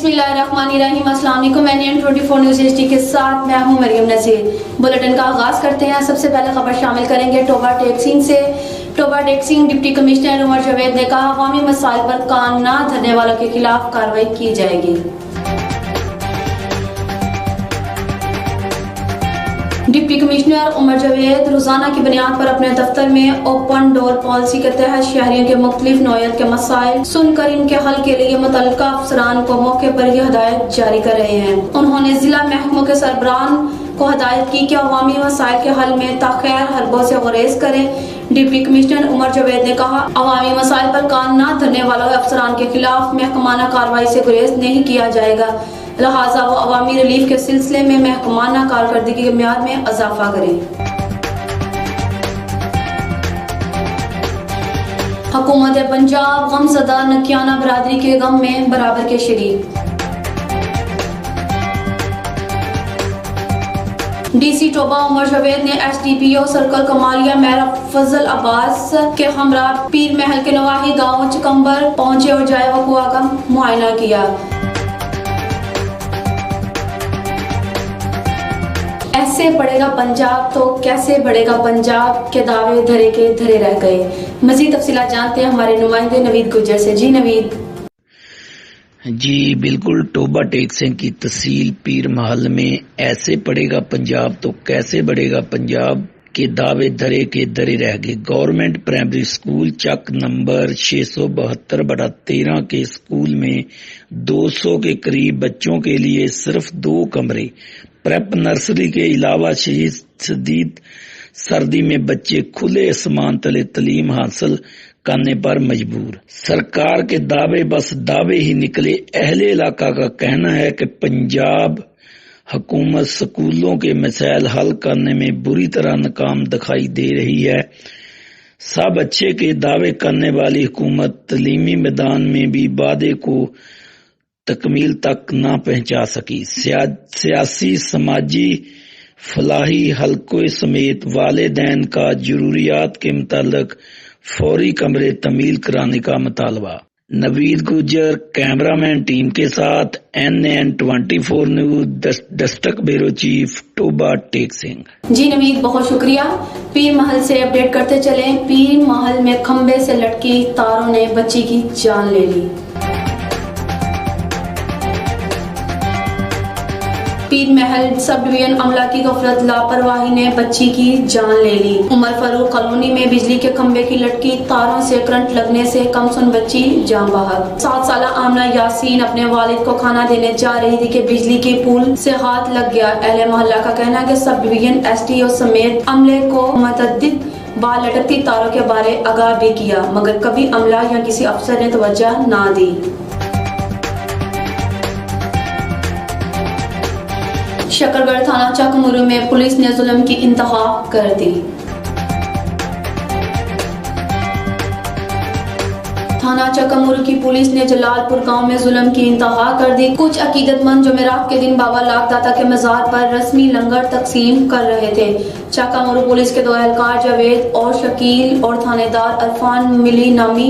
बिस्मिल्लाहिर्रहमानिर्रहीम। अस्सलाम वालेकुम। NN24 न्यूज़ HD के साथ मैं हूं मरियम नज़ीर। बुलेटिन का आगाज करते हैं। सबसे पहले खबर शामिल करेंगे टोबा टेक्सिंग से। टोबा टेक्सिंग डिप्टी कमिश्नर उमर जावेद ने कहा, अवामी मसाइल पर कान न धरने वालों के खिलाफ कार्रवाई की जाएगी। डिप्टी कमिश्नर उमर जावेद रोजाना की बुनियाद पर अपने दफ्तर में ओपन डोर पॉलिसी के तहत शहरियों के मुख्तलिफ नौयत के मसाइल सुनकर इनके हल के लिए मुतल्लिका अफसरान को मौके पर यह हदायत जारी कर रहे हैं। उन्होंने जिला महकमों के सरबराहान को हदायत की कि अवामी मसाइल के हल में ताख़ैर हरबों से गुरेज करें। डिप्टी कमिश्नर उमर जावेद ने कहा, अवामी मसाइल पर कान न धरने वालों अफसरान के खिलाफ महकमाना कार्रवाई से गुरेज नहीं किया जाएगा, लिहाजा वो अवामी रिलीफ के सिलसिले में महकमाना कारकर्दगी के मियाद में इजाफा करें। हुकूमत पंजाब गमज़दा नकियाना बरादरी के गम में बराबर के शरीक। DC टोबा उमर जावेद ने SDPO सर्कल कमालिया मेरा फजल अब्बास के हमरा पीर महल के नवाही गाँव चकम्बर पहुंचे और जाए वक़ुआ का मुआयना किया। ऐसे बढ़ेगा पंजाब तो कैसे बढ़ेगा पंजाब के दावे धरे के धरे रह गए। मजीद तफसीलात जानते हैं हमारे नुमाइंदे नवीद गुज्जर से। जी नवीद। जी बिल्कुल, टोबा टेक्सिंग की तहसील पीर महल में ऐसे पड़ेगा पंजाब तो कैसे बढ़ेगा पंजाब के दावे धरे के धरे रह गए। गवर्नमेंट प्राइमरी स्कूल चक नंबर 672/13 के स्कूल में 200 के करीब बच्चों के लिए सिर्फ 2 कमरे, प्रेप नर्सरी के अलावा शदीद सर्दी में बच्चे खुले आसमान तले तालीम हासिल करने पर मजबूर। सरकार के दावे बस दावे ही निकले। अहले इलाका का कहना है कि पंजाब हुकूमत स्कूलों के मसाइल हल करने में बुरी तरह नाकाम दिखाई दे रही है। सब अच्छे के दावे करने वाली हुकूमत तालीमी मैदान में भी वादे को तकमील तक न पहुंचा सकी। सियासी समाजी फलाही हलकों समेत वालिदैन का जरूरियात के मुताबिक फौरी कमरे तमील कराने का मुतालबा। नवीद गुजर कैमरामैन टीम के साथ NN24 news district bureau chief Toba Tek Singh. जी नवीद, बहुत शुक्रिया। पीर महल से अपडेट करते चले। पीर महल में खंबे से लटकी तारों ने बच्ची की जान ले ली। पीर महल सब डिवीजन अमला की गफलत लापरवाही ने बच्ची की जान ले ली। उमर फारूक कॉलोनी में बिजली के खंबे की लटकी तारों से करंट लगने से कमसुन बच्ची जान बहक। 7 साल आमना यासीन अपने वालिद को खाना देने जा रही थी कि बिजली के पुल से हाथ लग गया। अहले मोहल्ला का कहना है कि सब डिवीजन SDO समेत अमले को मुतअद्दिद बाल लटकती तारों के बारे आगाह भी किया, मगर कभी अमला या किसी अफसर ने तवज्जो न दी। शकरगढ़ थाना चकमुरू में पुलिस ने जुल्म की इंतहा कर दी। थाना चकमुरू की पुलिस ने जलालपुर गांव में जुल्म की इंतहा कर दी। कुछ अकीदतमंद जुमेरात के दिन बाबा लाखदाता के मजार पर रस्मी लंगर तकसीम कर रहे थे। चकमुरू पुलिस के 2 एहलकार जावेद और शकील और थानेदार अरफान मिली नामी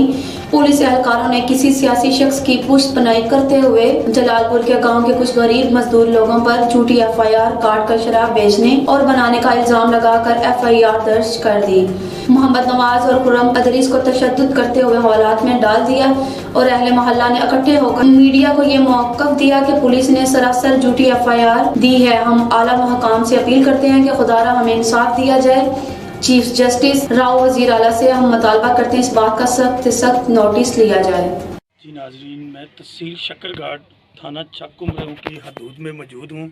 पुलिस एहलकारों ने किसी सियासी शख्स की पुष्ट पनाही करते हुए जलालपुर के गांव के कुछ गरीब मजदूर लोगों पर झूठी FIR काट कर शराब बेचने और बनाने का इल्जाम लगाकर FIR दर्ज कर दी। मोहम्मद नवाज और खुर्रम अदरीस को तशद्दुद करते हुए हवालात में डाल दिया और अहले मोहल्ला ने इकट्ठे होकर मीडिया को ये मौक़िफ़ दिया कि पुलिस ने सरासर झूठी FIR दी है। हम आला महकाम से अपील करते हैं कि खुदारा हमें इंसाफ दिया जाए। चीफ जस्टिस राव वजीर आला से हम मुतालबा करते हैं इस बात का सख्त से सख्त नोटिस लिया जाए। जी नाजरीन, मैं तहसील शकरगढ़ थाना चकमुरू की हदूद में मौजूद हूँ।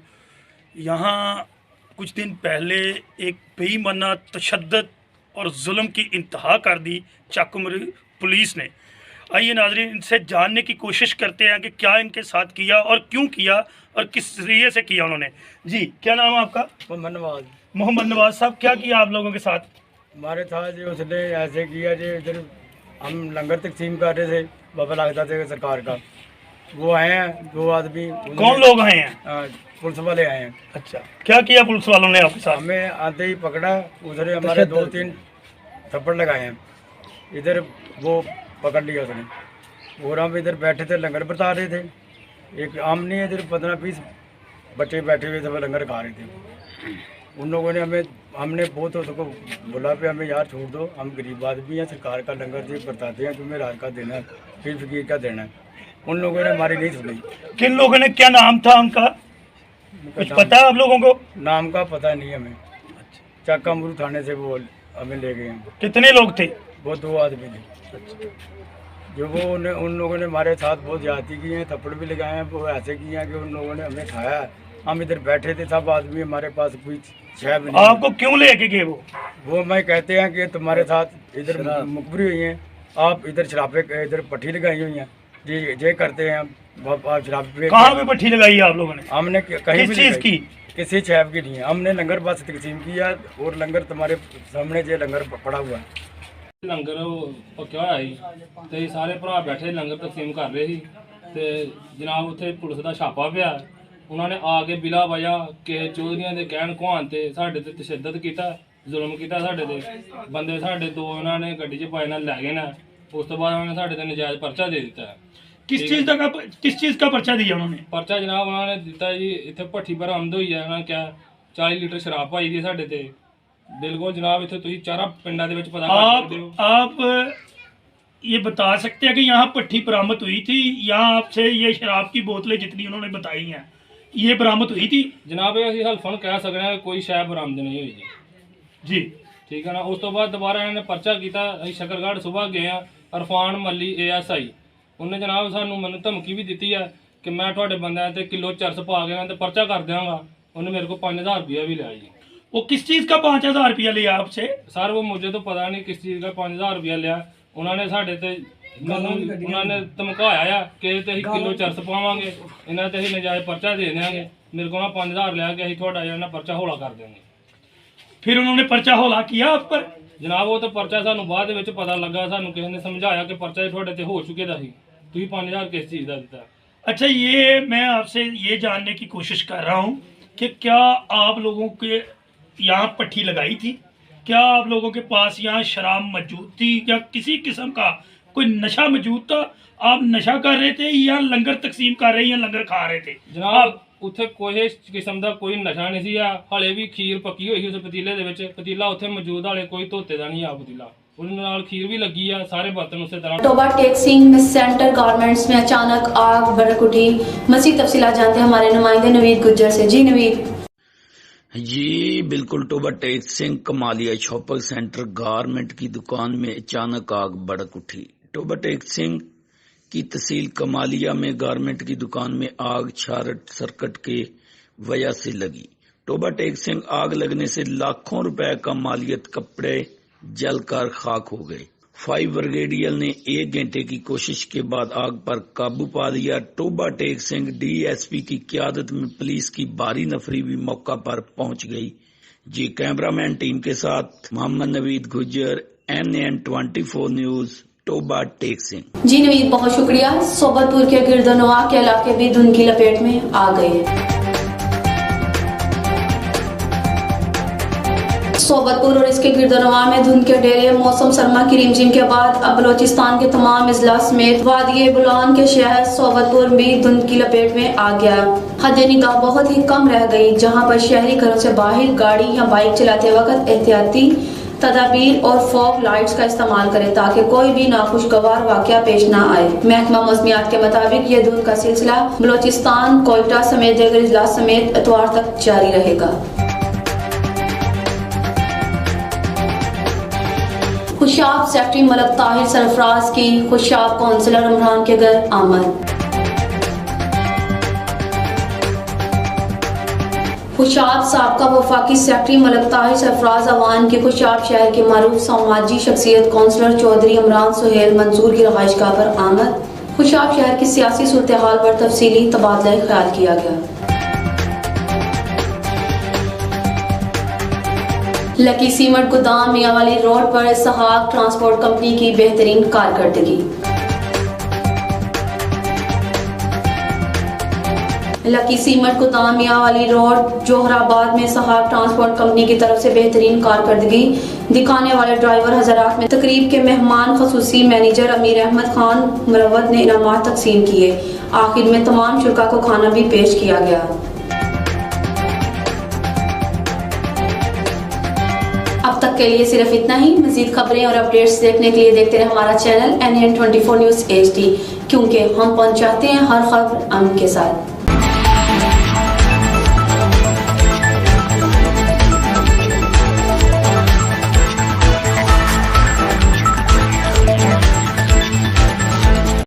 यहाँ कुछ दिन पहले एक बेईमाना तशद्दुद और जुल्म की इंतहा कर दी चकमुरू पुलिस ने। आइए नाजरीन, इनसे जानने की कोशिश करते हैं कि क्या इनके साथ किया और क्यों किया और किस जरिए से किया उन्होंने। जी, क्या नाम है आपका? मोहम्मद नवाज साहब, क्या किया आप लोगों के साथ? हमारे था जी, उसने ऐसे किया जी, इधर हम लंगर तकसीम कर रहे थे बाबा लाखदाता थे सरकार का। वो आए हैं 2 आदमी। कौन लोग आए हैं? पुलिस वाले आए हैं। अच्छा, क्या किया पुलिस वालों ने आपके साथ? हमें आते ही पकड़ा, उसने हमारे 2-3 थप्पड़ लगाए हैं। इधर वो पकड़ लिया उसने और हम इधर बैठे थे लंगर बरता रहे थे। एक आमने इधर 15-20 बच्चे बैठे हुए थे, वो लंगर खा रहे थे। उन लोगों ने हमने बहुत उसको बोला पे हमें यार छोड़ दो, हम गरीब आदमी हैं, सरकार का लंगर जी बताते हैं तुम्हें रात का देना है, फिर फकीर का देना है। उन लोगों ने हमारी नहीं सुनी। किन लोगों ने, क्या नाम था उनका, कुछ पता है आप लोगों को? नाम का पता नहीं हमें। चाका मुरू थाने से वो हमें ले गए हैं। कितने लोग थे? वो 2 आदमी थे। जो वो उन लोगों ने हमारे साथ बहुत ज्यादती की है, थप्पड़ भी लगाए हैं। वो ऐसे किए हैं कि उन लोगों ने हमें खाया है। हम इधर बैठे थे, सब आदमी, हमारे पास कोई 6 भी नहीं। आपको क्यों लेके गए वो? मैं कहते हैं कि तुम्हारे साथ इधर मुखबरी हुई है, आप इधर शराबे इधर पट्टी लगाई हुई हैं जी, ये करते हैं आप शराबे। कहाँ पे पट्टी लगाई है आप लोगों ने? हमने कहीं भी चीज की? किसी शैब की नहीं है। हमने लंगर बस तकसीम किया और लंगर तुम्हारे सामने जो लंगर पड़ा हुआ है। ਲੰਗਰ ਪੱਕਿਆ ਹੋਇਆ ਸੀ ਤੇ ਸਾਰੇ ਭਰਾ ਬੈਠੇ ਲੰਗਰ ਤਕਸੀਮ ਕਰ ਰਹੇ ਸੀ ਤੇ ਜਨਾਬ ਉੱਥੇ ਪੁਲਿਸ ਦਾ ਛਾਪਾ ਪਿਆ। ਉਹਨਾਂ ਨੇ ਆ ਕੇ ਬਿਲਾ ਵਜ੍ਹਾ ਕਿਸੇ ਚੌਧਰੀਆਂ ਦੇ ਕਹਿਣ ਕੁਹਾਨ ਤੇ ਸਾਡੇ ਤੇ ਤਸ਼ੱਦਦ ਕੀਤਾ, ਜ਼ੁਲਮ ਕੀਤਾ ਸਾਡੇ ਤੇ। ਬੰਦੇ ਸਾਡੇ 2 ਉਹਨਾਂ ਨੇ ਗੱਡੀ 'ਚ ਪਾਏ ਨਾਲ ਲੈ ਗਏ ਨਾ। ਉਸ ਤੋਂ ਬਾਅਦ ਉਹਨਾਂ ਨੇ ਸਾਡੇ ਤੇ ਨਜਾਇਜ਼ ਪਰਚਾ ਦੇ ਦਿੱਤਾ। किस चीज का पर्चा दिया उन्होंने? ਪਰਚਾ ਜਨਾਬ ਉਹਨਾਂ ਨੇ ਦਿੱਤਾ ਜੀ, ਇੱਥੇ ਭੱਠੀ ਬਰਾਮਦ ਹੋਈ ਹੈ। ਉਹਨਾਂ ਨੇ ਕਿਹਾ 40 ਲੀਟਰ ਸ਼ਰਾਬ ਪਾਈ ਦੀ ਸਾਡੇ ਤੇ। बिल्कुल जनाब, इतने तुम 4 पिंडा दे विच पता कर सकते हो। आप ये बता सकते हैं कि यहाँ पट्टी बरामद हुई थी, यहाँ आपसे ये शराब की बोतलें जितनी उन्होंने बताई हैं ये बरामद हुई थी? जनाब ये असीं हल्फन कह सकते हैं कोई शै बरामद नहीं हुई जी। ठीक है ना। उस तो बाद दोबारा इन्होंने परचा किया। असीं शकरगढ़ सुबह गए हैं, अरफान मली ASI उन्हें जनाब सानू मैनूं धमकी भी दी है कि मैं तुहाडे बंदिआं ते किलो चरस पा के ना परचा कर देंगा। उन्हें मेरे को 5000 रुपया भी लिया जी। वो किस चीज़ का 5000 रुपया लिया आपसे? सर वो मुझे तो पता नहीं किस चीज़ का 5000 रुपया लिया। उन्होंने साढ़े ते उन्होंने धमकाया कि ते असीं किलो चरस पावांगे, इन्हां ते असीं नजायज़ परचा दे देंगे। मेरे को 5000 लिया कि असीं तुहाडा जिहड़ा परचा हौला कर देंगे। फिर उन्होंने पर्चा हौला किया आप पर? जनाब वो तो परचा सानू बाद दे विच पता लगा, सानू किसी ने समझाया कि परचा तुहाडे ते हो चुके दा सी, तुसीं 5000 किस चीज़ दा दित्ता। अच्छा, ये मैं आपसे ये जानने की कोशिश कर रहा हूँ कि क्या आप लोगों के यहाँ पट्टी लगाई थी? क्या आप लोगों के पास यहाँ शराब मौजूद थी या किसी किस्म का कोई नशा मौजूद था? आप नशा कर रहे थे या लंगर तकसीम कर रहे या लंगर खा रहे थे? जनाब उत्थे कोई किस्म का कोई नशा नहीं सी। हले भी खीर पक्की हुई उस पतीले दे विच, पतीला उत्थे मौजूद, हले कोई धोते दा नहीं आ पतीला, उन्हें नाल खीर भी लगी है, सारे बर्तन उसी तरह। टोबा टेक्सिंग में सेंटर गारमेंट्स में अचानक आग भड़क उठी। मज़ीद तफसीलात जानते हैं हमारे नुमाइंदे नवीद गुज्जर से। जी नवीद। जी बिल्कुल, Toba टेक्सिंग Kamalia shopping centre garment की दुकान में अचानक आग भड़क उठी। टोबा टेक्सिंग की तहसील कमालिया में गारमेंट की दुकान में आग शॉर्ट सर्किट के वजह से लगी। टोबा टेक्सिंग आग लगने से लाखों रुपए का मालियत कपड़े जलकर खाक हो गए। फायर ब्रिगेडियर ने 1 घंटे की कोशिश के बाद आग पर काबू पा लिया। टोबा टेक्सिंग DSP की क़यादत में पुलिस की भारी नफरी भी मौका पर पहुंच गई। जी कैमरामैन टीम के साथ मोहम्मद नवीद गुज्जर, NN 24 न्यूज, टोबा टेक्सिंग। जी नवीद, बहुत शुक्रिया। सोबतपुर के गिरदोनवा के इलाके भी धुंध की लपेट में आ गए। सोबतपुर और इसके गिरदोनवा में धुंध के डेरे, मौसम सरमा की रिमझिम के बाद अब बलोचिस्तान के तमाम अजला समेत वादिये बुलान के शहर सोबतपुर भी धुंध की लपेट में आ गया। हद निगाह बहुत ही कम रह गई, जहां पर शहरी घरों से बाहर गाड़ी या बाइक चलाते वक्त एहतियाती तदाबीर और फॉग लाइट्स का इस्तेमाल करें ताकि कोई भी नाखुशगवार वाकया पेश न आए। महकमा मौसमियात के मुताबिक ये धुंध का सिलसिला बलोचिस्तान, कोयटा समेत दीगर अजला समेत इतवार तक जारी रहेगा। खुशाब सेक्रेटरी मलक ताहिर सरफराज की खुशाब काउंसलर इमरान के घर आमद। खुशाब साबका वफाकी सेक्रेटरी मलक ताहिर सरफराज अवान की खुशाब शहर के मारूफ समाजी शख्सियत काउंसलर चौधरी इमरान सुहेल मंसूर की रहायशगाह पर आमद। खुशाब शहर की सियासी सूरत हाल पर तफसीली तबादला ख्याल किया गया। लकी सीमेंट गोदाम मियाँवाली रोड पर इसहाक ट्रांसपोर्ट कंपनी की बेहतरीन कारकर्दगी। लकी सीमेंट गोदाम मियांवाली रोड जोहराबाद में सहाब ट्रांसपोर्ट कंपनी की तरफ से बेहतरीन कारकर्दगी दिखाने वाले ड्राइवर हजरात में तकरीब के मेहमान खसूसी मैनेजर अमीर अहमद खान मुरवत ने इनामात तकसीम किए। आखिर में तमाम शुरा को खाना भी पेश किया गया। अब तक के लिए सिर्फ इतना ही। मजीद खबरें और अपडेट्स देखने के लिए देखते रहे हमारा चैनल NN24 न्यूज़ HD, क्योंकि हम पहुंचाते हैं हर खबर अमन के साथ।